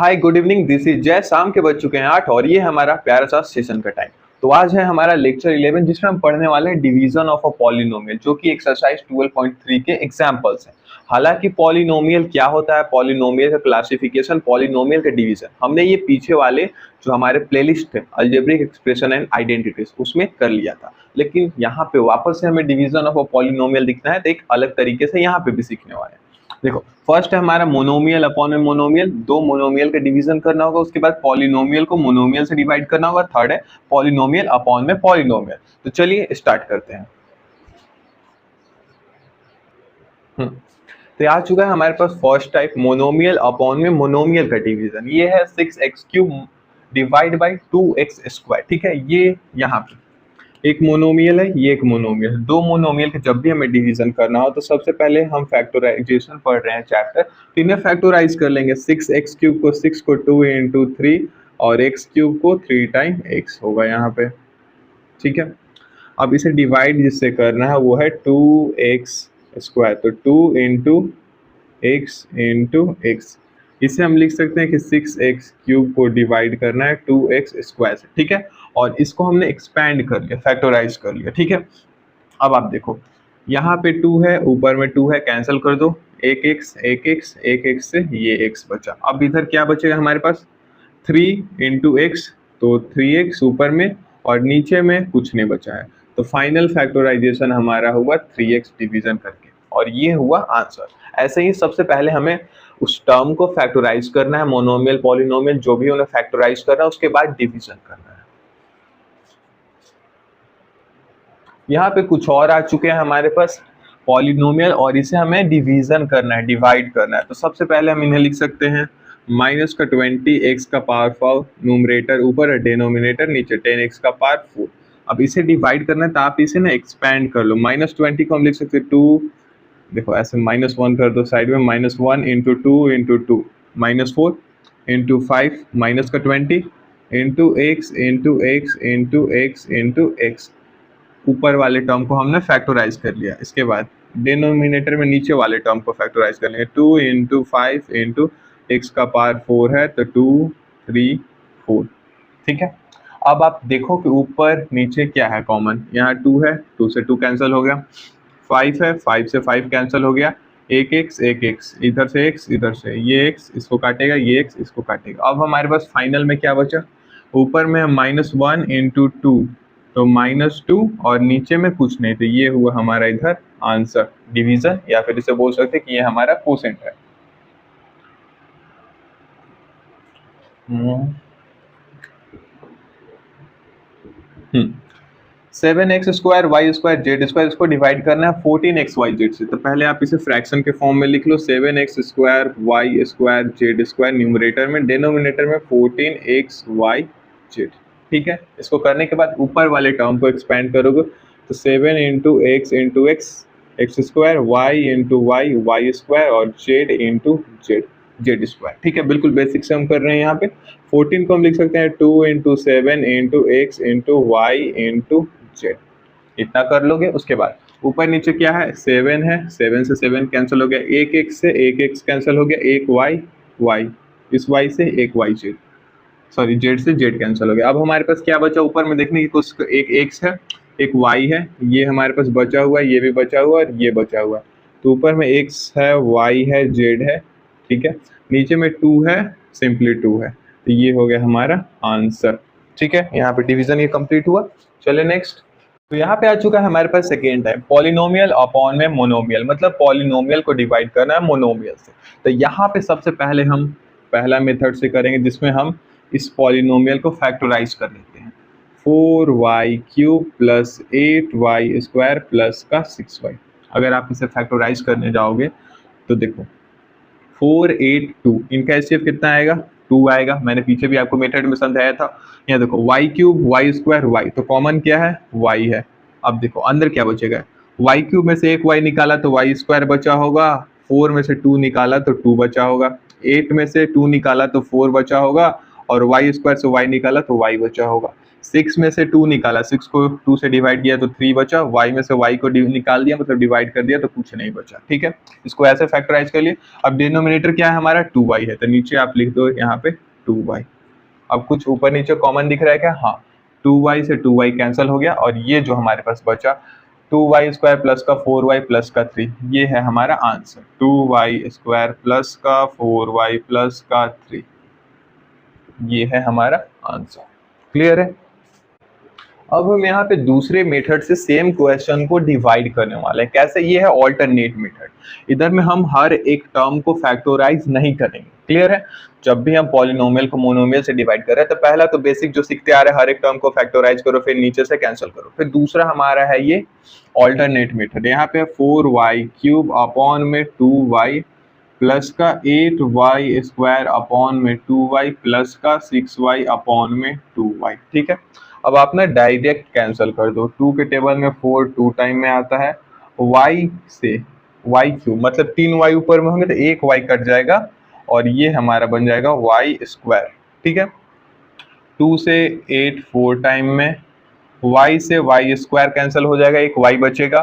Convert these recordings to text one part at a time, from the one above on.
Hi good evening, this is जय। शाम के बज चुके हैं 8 और ये है हमारा प्यारा सा सेशन का टाइम। तो आज है हमारा लेक्चर 11 जिसमें हम पढ़ने वाले हैं डिवीजन ऑफ अ पॉलिनोमियल, जो कि एक्सरसाइज 12.3 के एग्जांपल्स हैं। हालांकि पॉलिनोमियल क्या होता है, पॉलिनोमियल का क्लासिफिकेशन, पॉलिनोमियल का डिवीजन हमने ये पीछे वाले जो हमारे प्लेलिस्ट है अलजेब्रिक एक्सप्रेशन एंड आइडेंटिटीज उसमें कर लिया था, लेकिन यहाँ पे वापस से हमें डिवीजन ऑफ अ पॉलिनोमियल दिखना है तो एक अलग तरीके से यहाँ पे भी सीखने वाले हैं। देखो, फर्स्ट है हमारा मोनोमियल अपॉन में मोनोमियल, दो मोनोमियल का डिवीजन करना होगा, उसके बाद पॉलिनोमियल को मोनोमियल से डिवाइड करना होगा, थर्ड है पॉलिनोमियल अपॉन में पॉलिनोमियल। तो चलिए स्टार्ट करते हैं। तो आ चुका है हमारे पास फर्स्ट टाइप मोनोमियल अपॉन में मोनोमियल का डिवीजन। ये है 6x³ डिवाइड बाई 2x²। ठीक है, ये यहाँ पे एक मोनोमियल है, ये एक मोनोमियल है। दो मोनोमियल के जब भी हमें डिवीजन करना हो तो सबसे पहले हम फैक्टराइजेशन पढ़ रहे हैं चैप्टर, तो इन्हें फैक्टराइज कर लेंगे। 6x³ को 6 को 2 × 3 और x³ को 3 टाइम x होगा यहाँ पे। ठीक है, अब इसे डिवाइड जिससे करना है वो है 2x², तो 2 × x × x। इसे हम लिख सकते हैं कि 6x³ को डिवाइड करना है 2x² से। ठीक है, और इसको हमने एक्सपैंड कर लिया, फैक्टराइज कर लिया। ठीक है, अब आप देखो यहाँ पे 2 है, ऊपर में 2 है, कैंसिल कर दो, एक x से ये x बचा। अब इधर क्या बचेगा हमारे पास 3 × x, तो 3x ऊपर में और नीचे में कुछ नहीं बचा है, तो फाइनल फैक्टराइजेशन हमारा हुआ 3x डिवीजन करके, और ये हुआ आंसर। ऐसे ही सबसे पहले हमें उस टर्म को फैक्टराइज करना है, मोनोमियल पॉलिनोमियल जो भी उन्हें फैक्टराइज करना है, उसके बाद डिवीजन करना है। यहाँ पे कुछ और आ चुके हैं हमारे पास पॉलिनोमियल, और इसे हमें डिवीजन करना है, डिवाइड करना है। तो सबसे पहले हम इन्हें लिख सकते हैं -20x⁴ न्यूमरेटर ऊपर, डिनोमिनेटर नीचे, 10x⁴। अब इसे डिवाइड करना है तो आप इसे ना एक्सपैंड कर लो। -20 को हम लिख सकते हैं 2, देखो ऐसे -1 कर दो साइड में, -1 × 2 × 2 -4 × 5 -20 × x ऊपर वाले टर्म को हमने फैक्टराइज कर लिया। इसके बाद डिनोमिनेटर में नीचे वाले टर्म को फैक्टराइज कर लेंगे। 2 × 5 × x⁴ है, तो 2 3 4। ठीक है, अब आप देखो कि ऊपर नीचे क्या है कॉमन। यहाँ 2 है, 2 से 2 कैंसिल हो गया, 5 है, 5 से 5 कैंसिल हो गया, एक x, इधर से x, इधर से ये x इसको काटेगा, ये x इसको काटेगा। अब हमारे पास फाइनल में क्या बचा, ऊपर में -1 × 2, तो -2 और नीचे में कुछ नहीं, तो ये हुआ हमारा इधर आंसर, डिवीजन, या फिर इसे बोल सकते हैं कि ये हमारा कोसेंट है। 7x² y² z², इसको डिवाइड करना है 14xyz से। तो पहले आप इसे फ्रैक्शन के फॉर्म में लिख लो, 7x² y² z² न्यूमरेटर में, डिनोमिनेटर में 14xyz। ठीक है, इसको करने के बाद ऊपर वाले टर्म को एक्सपेंड करोगे तो 7 × x × x² y × y² और z × z²। ठीक है, बिल्कुल बेसिक से हम कर रहे हैं। यहाँ पे 14 को हम लिख सकते हैं 2 × 7 × x × y × z। इतना कर लोगे, उसके बाद ऊपर नीचे क्या है, 7 है, 7 से 7 कैंसिल हो गया, एक x से एक x कैंसिल हो गया, एक y, इस y से एक z, सॉरी z से z कैंसिल हो गया। अब हमारे पास क्या बचा ऊपर में देखने की कोशिश, एक x है, एक y है, ये हमारे पास बचा हुआ है, ये भी बचा हुआ है और ये बचा हुआ है। तो ऊपर में x है, y है, z है। ठीक है, नीचे में 2 है, सिंपली 2 है, तो ये हो गया हमारा आंसर। ठीक है, यहाँ पे डिवीजन ये कंप्लीट हुआ। चले नेक्स्ट। तो यहाँ पे आ चुका है हमारे पास सेकेंड टाइम पॉलिनोमियल अपॉन में मोनोमियल, मतलब पॉलिनोमियल को डिवाइड करना है मोनोमियल से। तो यहाँ पे सबसे पहले हम पहला मेथड से करेंगे, जिसमें हम इस पॉलिनोमियल को फैक्टराइज कर लेते हैं। 4y³ + 8y² + 6y। अगर आप इसे फैक्टराइज करने जाओगे तो देखो 4 8 2, इनका एचसीएफ कितना आएगा, 2 आएगा। मैंने पीछे भी आपको मेथड में समझाया था। यहाँ देखो y³ y² y, तो कॉमन क्या है, y है। अब देखो अंदर क्या बचेगा, y³ में से एक y निकाला तो y² बचा होगा, 4 में से 2 निकाला तो 2 बचा होगा, 8 में से 2 निकाला तो 4 बचा होगा, और y² से y निकाला तो y बचा होगा। 6 में से 2 निकाला, 6 को 2 से डिवाइड किया तो 3 बचा, y में से y को निकाल दिया मतलब डिवाइड कर दिया तो कुछ नहीं बचा। ठीक है, इसको ऐसे फैक्टराइज कर लिए। अब डिनोमिनेटर क्या है हमारा 2y है, तो नीचे आप लिख दो यहाँ पे 2y। अब कुछ ऊपर नीचे कॉमन दिख रहा है क्या? हाँ, 2y से 2y कैंसिल हो गया और ये जो हमारे पास बचा 2y स्क्वायर प्लस का 4y प्लस का 3, ये है हमारा आंसर। 2y स्क्वायर प्लस का 4y प्लस का 3, ये है हमारा आंसर। क्लियर है? अब हम यहाँ पे दूसरे मेथड से सेम क्वेश्चन को डिवाइड करने वाले हैं। कैसे? ये है ऑल्टरनेट मेथड। इधर में हम हर एक टर्म को फैक्टराइज नहीं करेंगे। क्लियर है? जब भी हम पॉलिनोमियल को मोनोमियल से डिवाइड कर रहे हैं तो पहला तो बेसिक जो सीखते आ रहे हैं, हर एक टर्म को फैक्टराइज करो फिर नीचे से कैंसिल करो। फिर दूसरा हमारा है ये ऑल्टरनेट मेथड। यहाँ पे 4y क्यूब अपॉन में 2y प्लस का 8y स्क्वायर अपॉन में 2y प्लस का 6y अपॉन में 2y। ठीक है, अब आप ना डायरेक्ट कैंसिल कर दो। 2 के टेबल में 4 2 टाइम में आता है, y से y क्यूब मतलब 3y ऊपर में होंगे तो 1y कट जाएगा और ये हमारा बन जाएगा y स्क्वायर। ठीक है, 2 से 8 4 टाइम में, y से y स्क्वायर कैंसिल हो जाएगा, एक y बचेगा।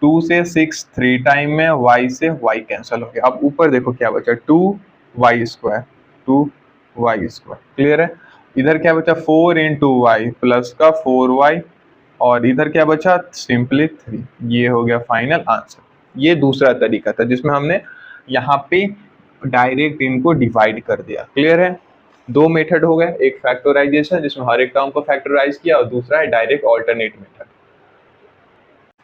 2 से 6 3 टाइम में, y से y कैंसिल हो गया। अब ऊपर देखो क्या बचा, 2y square, 2y square. Clear है? इधर क्या बचा 4 इंटू वाई प्लस का 4y और इधर क्या बचा सिंपली 3। ये हो गया फाइनल आंसर। ये दूसरा तरीका था जिसमें हमने यहाँ पे डायरेक्ट इनको डिवाइड कर दिया। क्लियर है? दो मेथड हो गए, एक फैक्टराइजेशन जिसमें हर एक टर्म को फैक्टराइज किया और दूसरा है direct alternate method.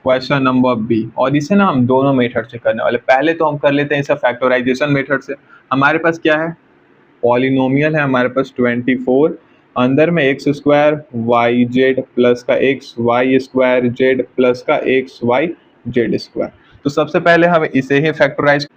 Question number B, और इसे ना हम दोनों मेथड से करने वाले। पहले तो हम कर लेते हैं इसे फैक्टराइजेशन मेथड से। हमारे पास क्या है, पॉलिनोमियल है हमारे पास 24, अंदर में X square Y Z plus का X Y square Z plus का एक्स वाई जेड स्क्वायर। तो सबसे पहले हम इसे ही फैक्टराइज।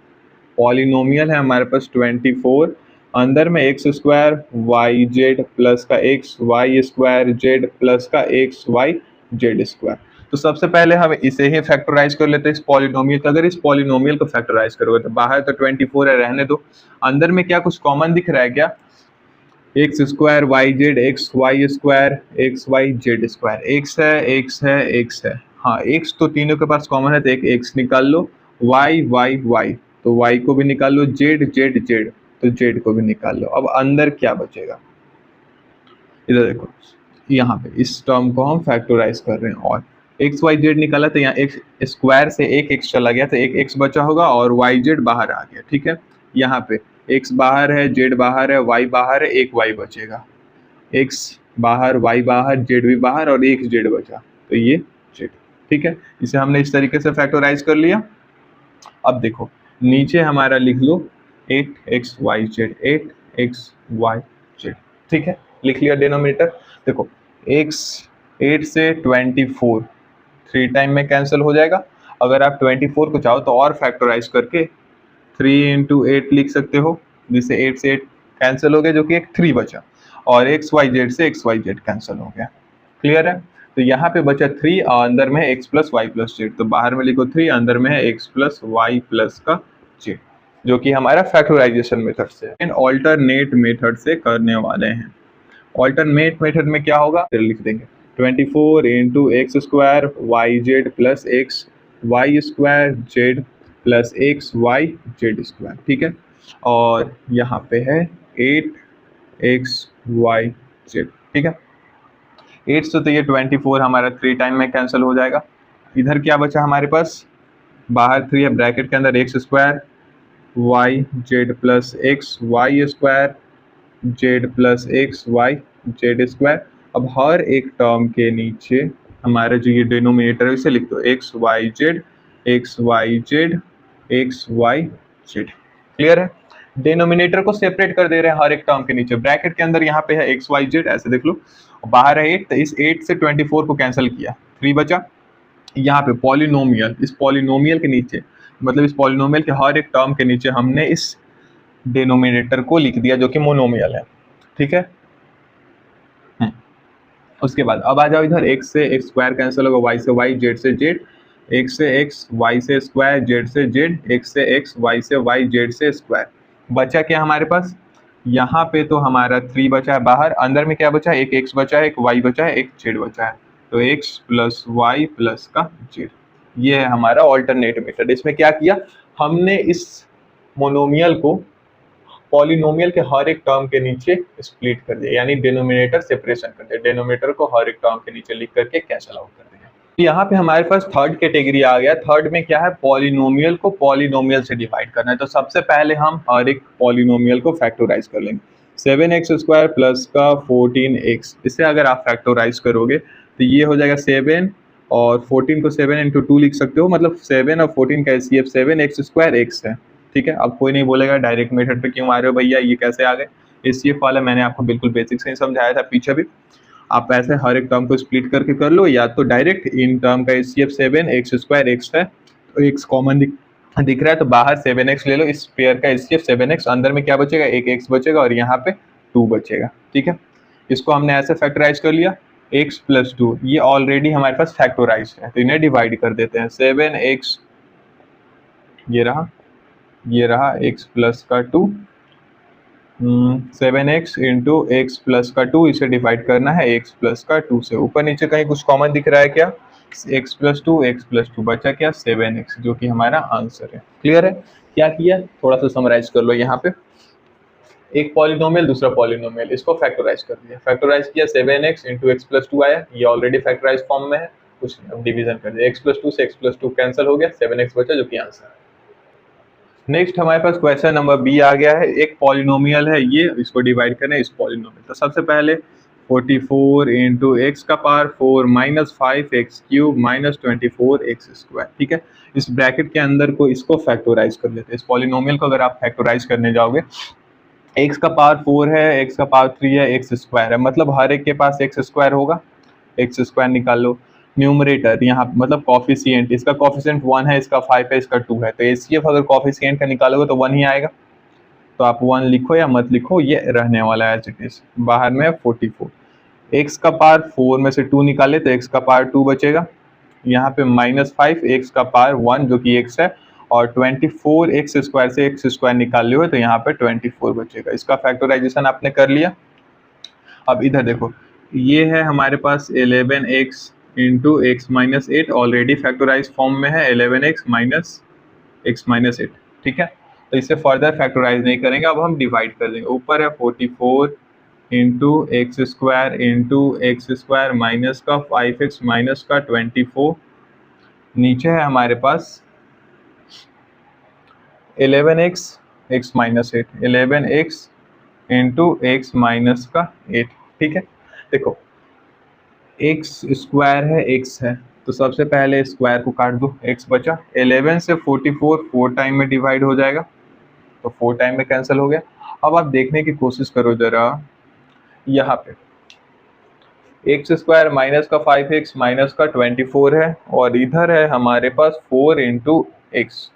पॉलिनोमियल है हमारे पास 24, अंदर में X square Y Z plus का X Y square Z plus का एक्स वाई जेड स्क्वायर। तो सबसे पहले हम इसे ही फैक्टराइज कर लेते हैं इस पॉलिनोमियल का। अगर इस पॉलिनोमियल को फैक्टराइज करोगे तो बाहर तो 24 है, रहने दो। अंदर में क्या कुछ कॉमन दिख रहा है क्या? X square Y z x Y square x Y Z square, x है एक्स है एक्स है। हाँ, एक्स तो तीनों के पास कॉमन है तो एक एक्स निकाल लो, वाई वाई वाई तो वाई को भी निकाल लो, जेड जेड जेड तो जेड को भी निकाल लो। अब अंदर क्या बचेगा, इधर देखो, यहाँ पे इस टर्म को हम फैक्टराइज कर रहे हैं और एक्स वाई जेड निकाला तो यहाँ एक्स स्क्वायर से एक एक्स चला गया तो एक एक्स बचा होगा और वाई जेड बाहर आ गया। ठीक है, यहाँ पे एक्स बाहर है जेड बाहर है वाई बाहर है, एक वाई बचेगा, एक्स बाहर वाई बाहर जेड भी बाहर और एक जेड बचा तो ये जेड। ठीक है, इसे हमने इस तरीके से फैक्टराइज कर लिया। अब देखो नीचे हमारा लिख लो 8x y z, 8x y z। ठीक है, लिख लिया डिनोमिनेटर। देखो x 8 से 24 3 टाइम में कैंसिल हो जाएगा। अगर आप 24 को चाहो तो और फैक्टराइज करके 3 इंटू 8 लिख सकते हो, जिससे 8 से 8 कैंसिल हो गया जो कि एक 3 बचा और एक्स वाई जेड से एक्स वाई जेड कैंसिल हो गया। क्लियर है? तो यहाँ पे बचा 3 और अंदर में है x plus Y plus Z, तो बाहर में लिखो 3, अंदर में है एक्स प्लस वाई प्लस का जेड, जो कि हमारा फैक्टराइजेशन मेथड से है। ऑल्टरनेट मेथड से करने वाले हैं। ऑल्टरनेट मेथड में क्या होगा लिख देंगे 24 into x square Y Z plus x Y square Z plus x Y Z square. ठीक है, और यहाँ पे है 8x y z। ठीक है, 8 से तो ये 24 हमारा 3 टाइम में कैंसिल हो जाएगा। इधर क्या बचा हमारे पास, बाहर 3 है, ब्रैकेट के अंदर x square Y Z plus x Y square Z plus x Y Z square. अब हर एक टर्म के नीचे हमारा जो ये डिनोमिनेटर है इसे लिख दो x Y z x Y z x Y z. Clear है? डिनोमिनेटर को सेपरेट कर दे रहे हैं हर एक टर्म के नीचे। ब्रैकेट के अंदर यहाँ पे है एक्स वाई जेड, ऐसे देख लो, बाहर है 8 तो इस 8 से 24 को कैंसिल किया, 3 बचा। यहाँ पे पॉलिनोमियल, इस पॉलिनोमियल के नीचे मतलब इस पॉलिनोमियल के हर एक टर्म के नीचे हमने इस डिनोमिनेटर को लिख दिया जो कि मोनोमियल है। ठीक है, उसके बाद अब आ जाओ इधर, x से एक्स स्क्वायर कैंसिल होगा, y से y जेड से जेड, x से x y से स्क्वायर जेड से जेड, x से x y से y जेड से स्क्वायर। बचा क्या हमारे पास यहाँ पे तो हमारा 3 बचा है बाहर, अंदर में क्या बचा है, एक x बचा है, एक y बचा है, एक z बचा है, तो x प्लस वाई प्लस का z, ये है हमारा ऑल्टरनेट मेथड। इसमें क्या किया हमने, इस मोनोमियल को पॉलिनोमियल के हर एक टर्म के नीचे स्प्लिट कर दिया, यानी डिनोमिनेटर सेपरेशन कर दिया, डिनोमिनेटर को हर एक टर्म के नीचे लिख करके कैंसल आउट कर दिया। तो यहाँ पे हमारे पास थर्ड कैटेगरी आ गया। थर्ड में क्या है, पॉलिनोमियल को पॉलिनोमियल से डिवाइड करना है। तो सबसे पहले हम हर एक पॉलिनोमियल को फैक्टराइज कर लेंगे। 7x² प्लस का 14x, इसे अगर आप फैक्टराइज करोगे तो ये हो जाएगा 7, और 14 को 7 इंटू 2 लिख सकते हो, मतलब 7 और 14 का एचसीएफ 7x² x है। ठीक है, अब कोई नहीं बोलेगा डायरेक्ट मेथड पे क्यों आ रहे हो भैया, ये कैसे आ गए। एचसीएफ वाला मैंने आपको बिल्कुल बेसिक से ही समझाया था पीछे भी। आप ऐसे हर एक टर्म को स्प्लिट करके कर लो, या तो डायरेक्ट इन टर्म का एचसीएफ 7x² x है, तो x कॉमन दिख रहा है तो बाहर 7x ले लो, इस पेयर का एचसीएफ 7x, अंदर में क्या बचेगा, एक x बचेगा और यहाँ पे 2 बचेगा। ठीक है, इसको हमने ऐसे फैक्टराइज कर लिया, x प्लस 2, ये ऑलरेडी हमारे पास फैक्टराइज है, तो इन्हें डिवाइड कर देते हैं। 7x, ये रहा x प्लस का 2, 7x इंटू एक्स प्लस का 2, इसे डिवाइड करना है x प्लस का 2 से। ऊपर नीचे कहीं कुछ कॉमन दिख रहा है क्या, x प्लस 2 बचा क्या, 7x, जो कि हमारा आंसर है। क्लियर है, क्या किया थोड़ा सा समराइज कर लो। यहाँ पे एक पॉलिनोमियल दूसरा पॉलिनोमियल, इसको फैक्टराइज कर दिया, फैक्टराइज किया 7x इंटू एक्स प्लस 2 आया, ये ऑलरेडी फैक्टराइज फॉर्म में है, कुछ अब डिवीजन कर दिया, x प्लस 2 से x प्लस 2 कैंसिल हो गया, 7x बचा जो कि आंसर है। नेक्स्ट हमारे पास क्वेश्चन नंबर बी आ गया है। एक पॉलिनोमियल है ये, इसको डिवाइड करना है इस पॉलिनोमियल। तो सबसे पहले 44 इंटू एक्स का power 4 minus 5x³ minus 24x²। ठीक है, इस ब्रैकेट के अंदर को इसको फैक्टराइज कर लेते हैं। इस पॉलिनोमियल को अगर आप फैक्टराइज करने जाओगे, x का पावर 4 है, x का पावर 3 है, x² है, मतलब हर एक के पास x² होगा, x² निकाल लो। न्यूमरेटर यहाँ मतलब कॉफिशिएंट, इसका कॉफिशिएंट 1 है, इसका 5 है, इसका 2 है, तो एचसीएफ अगर कॉफिशिएंट का निकालोगे तो 1 ही आएगा, तो आप 1 लिखो या मत लिखो, ये रहने वाला है एज इट इज। बाहर में 44, x का पावर 4 में से 2 निकाले तो x का पावर 2 बचेगा, यहाँ पे -5, x का पावर 1 जो कि x है, और 24x² से x² निकाल लियो तो यहाँ पे 24 बचेगा। इसका फैक्टराइजेशन आपने कर लिया। अब इधर देखो, ये है हमारे पास 11x into x minus 8, already factorize form में है, 11x माइनस एक्स माइनस 8। ठीक है, तो इसे फर्दर फैक्टराइज नहीं करेंगे, अब हम डिवाइड कर देंगे। ऊपर है 44 इंटू x² माइनस का 5x माइनस का 24, नीचे है हमारे पास 11x x minus 8, 11x into x minus का 8। ठीक है, देखो x² है, x है, तो सबसे पहले स्क्वायर को काट दो, x बचा। 11 से 44 4 टाइम में डिवाइड हो जाएगा, तो 4 टाइम में कैंसिल हो गया। अब आप देखने की कोशिश करो जरा, यहाँ पे x² माइनस का 5x माइनस का 24 है, और इधर है हमारे पास 4 इंटू एक्स,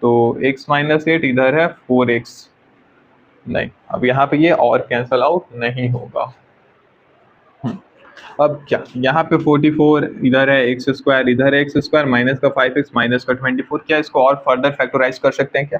तो x माइनस 8 इधर है 4x, नहीं अब यहाँ पे ये और कैंसिल आउट नहीं होगा। अब क्या, यहाँ पे 44 इधर है, x² इधर है, x² माइनस का 5x माइनस का 24, क्या इसको और फर्दर फैक्टराइज कर सकते हैं क्या।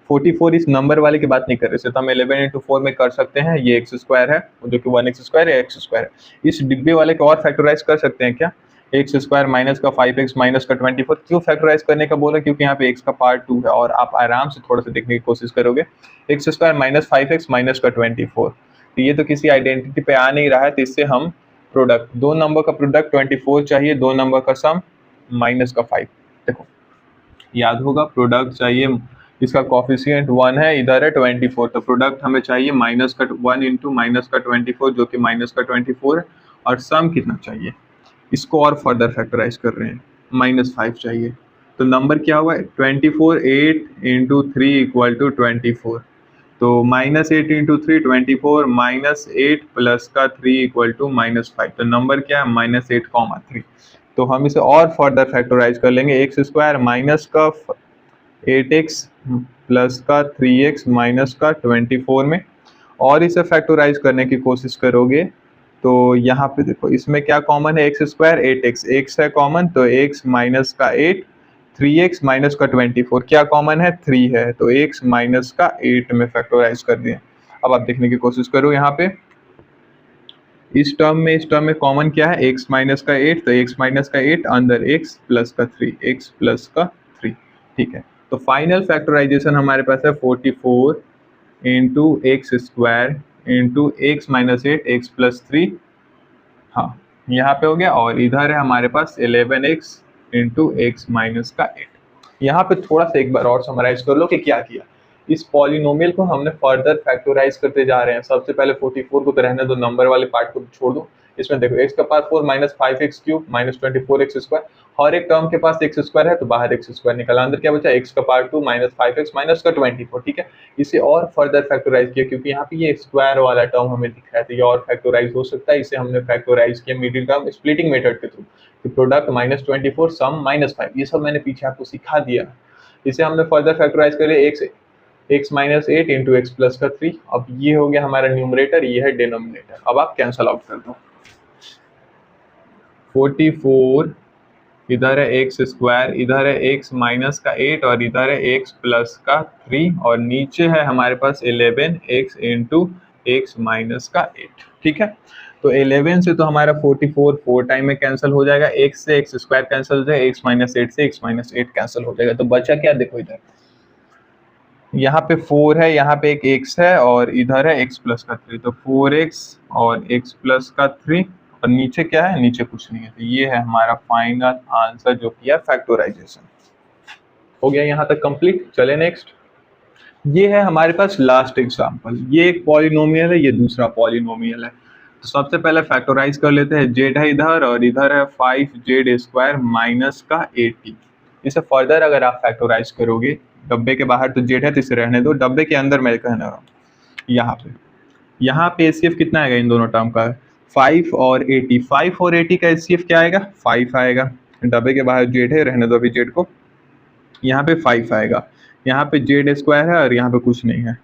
44 इस नंबर वाले की बात नहीं कर रहे, तो हम 11 इंटू 4 में कर सकते हैं, ये x² है जो कि 1x² या x² है। इस डिब्बे वाले को और फैक्टराइज कर सकते हैं क्या, x² माइनस का 5x माइनस का 24, क्यों फैक्टराइज करने का बोला, क्योंकि यहाँ पे x का पार्ट 2 है, और आप आराम से थोड़ा सा देखने की कोशिश करोगे, x² माइनस 5x माइनस का 24, तो ये तो किसी आइडेंटिटी पे आ नहीं रहा है, तो इससे हम प्रोडक्ट, दो नंबर का प्रोडक्ट 24 चाहिए, दो नंबर का सम माइनस का 5। देखो याद होगा, प्रोडक्ट चाहिए, इसका कॉफिशिएंट 1 है, इधर है 24, तो प्रोडक्ट हमें चाहिए माइनस का 1 इंटू माइनस का 24 जो कि माइनस का 24 है, और सम कितना चाहिए, इसको और फर्दर फैक्टराइज कर रहे हैं, -5 चाहिए, तो नंबर क्या हुआ 24, 8 इंटू 3 इक्वल टू 24, तो -8 इंटू 3 24, -8 प्लस का 3 इक्वल टू -5, तो नंबर क्या है -8, 3। तो हम इसे और फर्दर फैक्टराइज कर लेंगे, x² माइनस का 8x प्लस का 3x माइनस का 24 में, और इसे फैक्टराइज करने की कोशिश करोगे तो यहाँ पे देखो इसमें क्या कॉमन है, x² 8x, x है कॉमन, तो x माइनस का 8, 3x माइनस का 24, क्या कॉमन है 3 है, तो x माइनस का 8 में फैक्टराइज कर दिए। अब आप देखने की कोशिश करो यहाँ पे इस टर्म में कॉमन क्या है, x माइनस का 8, तो x माइनस का 8 अंदर x प्लस का 3, x प्लस का 3, ठीक है। तो फाइनल फैक्टराइजेशन हमारे पास है 44 into x square into x minus 8 x plus 3, हाँ यहाँ पे हो गया। और इधर है हमारे पास 11x इंटू एक्स माइनस का 8। यहाँ पे थोड़ा सा एक बार और समराइज कर लो कि क्या किया। इस पॉलिनोमियल को हमने फर्दर फैक्टराइज करते जा रहे हैं। सबसे पहले 44 को तो रहने दो, नंबर वाले पार्ट को छोड़ दो। इसमें देखो x का power 4 minus 5x cube minus 24x square, हर एक टर्म के पास x स्क्वायर है तो बाहर x स्क्वायर निकला, अंदर क्या बचा x का पावर 2 माइनस 5x माइनस का 24, ठीक है। इसे और फर्दर फैक्टराइज किया क्योंकि यहाँ पे ये स्क्वायर वाला टर्म हमें दिख रहा है तो ये और फैक्टराइज हो सकता है। इसे हमने फैक्टराइज किया मिडिल टर्म स्प्लिटिंग मेथड के थ्रू, कि प्रोडक्ट माइनस 24 सम माइनस 5, ये सब मैंने पीछे आपको सिखा दिया। इसे हमने फर्दर फैक्टराइज कर लिया x minus 8 into x plus का 3। अब ये हो गया हमारा न्यूमरेटर, ये है डिनोमिनेटर। अब आप कैंसल आउट कर दो, 44 इधर है एक्स स्क्वायर, इधर है एक्स माइनस का 8 और इधर है एक्स प्लस का 3 और नीचे है हमारे पास 11 एक्स इंटू एक्स माइनस का 8, ठीक है। तो 11 से तो हमारा 44 4 टाइम में कैंसिल हो जाएगा, एक्स से एक्स स्क्वायर कैंसिल हो जाएगा, एक्स माइनस 8 से एक्स माइनस 8 कैंसिल हो जाएगा। तो बचा क्या, देखो इधर यहाँ पे 4 है, यहाँ पे एक x है और इधर है x प्लस का 3, तो 4x और x प्लस का 3 और नीचे क्या है, नीचे कुछ नहीं है। तो ये है हमारा फाइनल आंसर जो किया फैक्टराइजेशन। हो गया यहाँ तक कंप्लीट। चले नेक्स्ट, ये है हमारे पास लास्ट एग्जांपल। ये एक पॉलिनोमियल है, ये दूसरा पॉलिनोमियल है। तो सबसे पहले फैक्टराइज कर लेते हैं। z है इधर और इधर है 5z स्क्वायर माइनस का 80। इसे फर्दर अगर आप फैक्टराइज करोगे, डब्बे के बाहर तो z है तो इसे रहने दो, डब्बे के अंदर मैं कहना रहा हूँ यहाँ पे एचसीएफ कितना आएगा इन दोनों टर्म का, 5 और 80। 5 और 80 का एचसीएफ क्या आएगा, 5 आएगा। डब्बे के बाहर z है, रहने दो अभी z को। यहाँ पे 5 आएगा, यहाँ पे z स्क्वायर है और यहाँ पे कुछ नहीं है,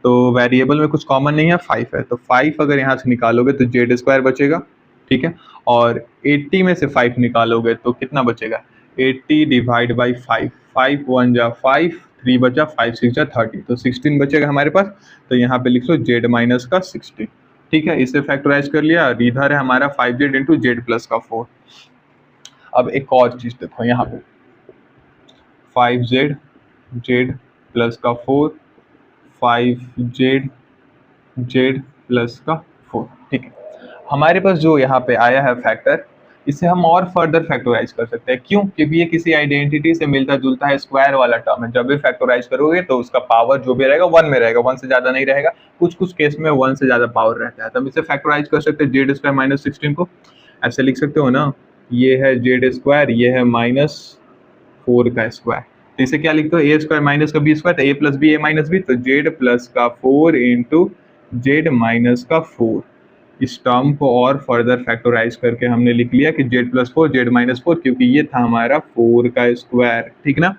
तो वेरिएबल में कुछ कॉमन नहीं है, 5 है। तो 5 अगर यहाँ से निकालोगे तो z स्क्वायर बचेगा, ठीक है। और 80 में से 5 निकालोगे तो कितना बचेगा, 80 डिवाइड बाई 5, 5 1 जा 5, 3 बचा, 5 6 जा 30, तो 16 बचेगा हमारे पास। तो यहाँ पे लिख लो z माइनस का 16, ठीक है। इसे फैक्टराइज कर लिया। इधर है हमारा 5z इंटू जेड प्लस का 4। अब एक और चीज़ देखो यहाँ पे 5z जेड प्लस का 4, 5z जेड प्लस का 4, ठीक है। हमारे पास जो यहाँ पे आया है फैक्टर, इसे हम और फर्दर फैक्टराइज कर सकते हैं। क्यों, क्योंकि ये किसी आइडेंटिटी से मिलता जुलता है, स्क्वायर वाला टर्म है। जब भी फैक्टराइज करोगे तो उसका पावर जो भी रहेगा 1 में रहेगा, 1 से ज़्यादा नहीं रहेगा। कुछ कुछ केस में 1 से ज़्यादा पावर रहता है। तब इसे फैक्टराइज कर सकते हैं। जेड स्क्वायर माइनस 16 को ऐसे लिख सकते हो ना, ये है जेड स्क्वायर, ये है माइनस 4 का स्क्वायर। तो इसे क्या लिखते हो, ए स्क्वायर माइनस का बी स्क्वायर, तो ए प्लस बी ए माइनस बी, तो जेड प्लस का 4 इंटू जेड माइनस का 4। इस टर्म को और फर्दर फैक्टराइज करके हमने लिख लिया कि जेड प्लस 4 जेड माइनस 4, क्योंकि ये था हमारा 4 का स्क्वायर, ठीक ना।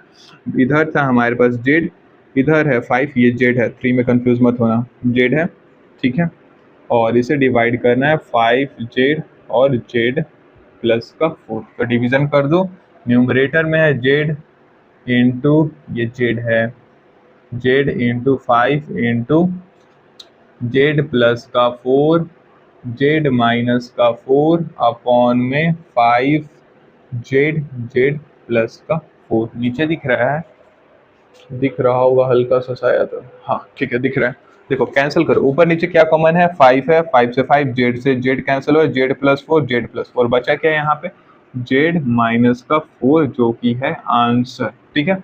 इधर था हमारे पास जेड, इधर है 5, ये जेड है, 3 में कंफ्यूज मत होना, जेड है, ठीक है। और इसे डिवाइड करना है 5z और z प्लस का 4, तो डिवीजन कर दो। न्यूमरेटर में है z इंटू ये z है, z into 5 into z plus का 4 z माइनस का 4 अपॉन में 5z प्लस का 4। नीचे दिख रहा है, दिख रहा होगा हल्का सा शायद, हाँ ठीक है दिख रहा है। देखो कैंसिल करो, ऊपर नीचे क्या कॉमन है, 5 है, 5 से 5, जेड से जेड कैंसिल हो, जेड प्लस 4 जेड प्लस 4, बचा क्या है यहाँ पे, जेड माइनस का 4 जो कि है आंसर, ठीक है।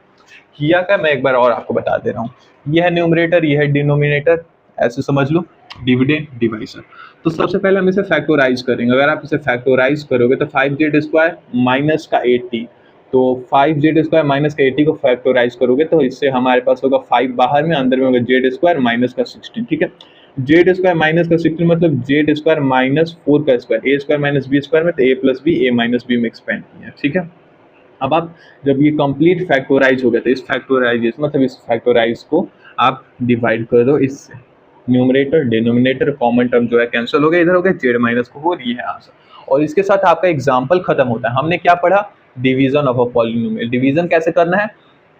किया का मैं एक बार और आपको बता दे रहा हूँ, यह है न्यूमरेटर, यह है डिनोमिनेटर, ऐसे समझ लो, डिविडेंड डिवाइजर। तो सबसे पहले हम इसे फैक्टराइज करेंगे। अगर आप इसे फैक्टराइज करोगे तो 5z स्क्वायर माइनस का 80, तो 5z स्क्वायर माइनस का 80 को फैक्टराइज करोगे तो इससे हमारे पास होगा 5 बाहर में, अंदर में होगा z स्क्वायर माइनस का 16, ठीक है। z स्क्वायर माइनस का 16 मतलब z स्क्वायर माइनस 4 का square, a square minus b square में, तो a plus b a minus b में एक्सपेंड किया, ठीक है। अब आप जब ये कंप्लीट फैक्टराइज हो गया तो इस फैक्टराइजेशन मतलब इस फैक्टराइज को आप डिवाइड कर दो इससे, न्यूमरेटर डिनोमिनेटर कॉमन टर्म जो है कैंसिल हो गया, इधर हो गया जेड माइनस को 4, ये है आंसर। और इसके साथ आपका एग्जांपल खत्म होता है। हमने क्या पढ़ा, division of a polynomial. Division कैसे करना है,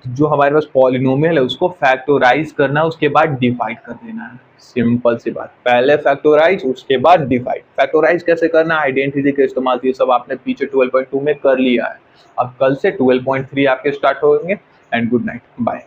जो हमारे पास पॉलिनोमियल है उसको फैक्टराइज करना है, उसके बाद डिवाइड कर देना है। सिंपल सी बात, पहले फैक्टराइज उसके बाद डिवाइड। फैक्टराइज कैसे करना है, आइडेंटिटी का इस्तेमाल, ये सब आपने पीछे 12.2 में कर लिया है। अब कल से 12.3 आपके स्टार्ट होंगे। And good night, bye.